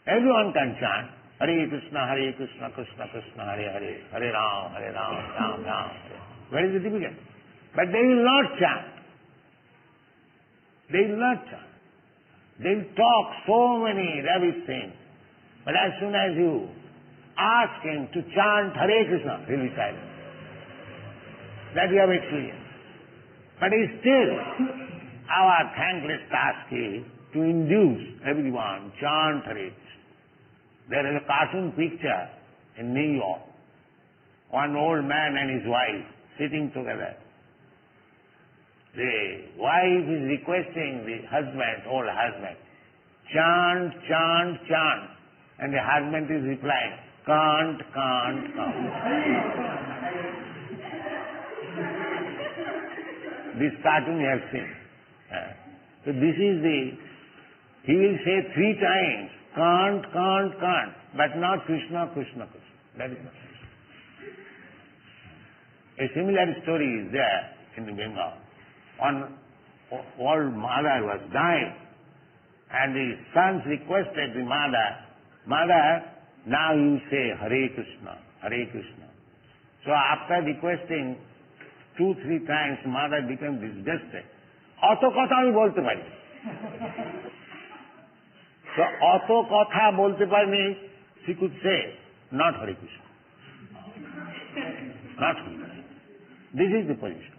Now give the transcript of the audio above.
Everyone can chant Hare Krishna, Krishna Krishna, Hare Hare, Hare Ram, Ram Ram. Where is the difficult? But they will not chant. They will not chant. They will talk so many rubbish things. But as soon as you ask him to chant Hare Krishna, he will be silent. That we have experienced. But still, our thankless task is to induce everyone chant Hare Krishna. There is a cartoon picture in New York. One old man and his wife sitting together. The wife is requesting the husband, old husband, chant, chant, chant. And the husband is replying, can't. This cartoon you have seen. So this is he will say 3 times, can't, but not Krishna. That is not Krishna. A similar story is there in the Bengal. One old mother was dying, and the sons requested the mother, now you say Hare Krishna. So after requesting 2-3 times, mother became disgusted. অত কথা আমি বলতে পারি। So অত কথা বলতে পারিনি, she could say, not Hare Krishna. Not Hare Krishna. This is the position.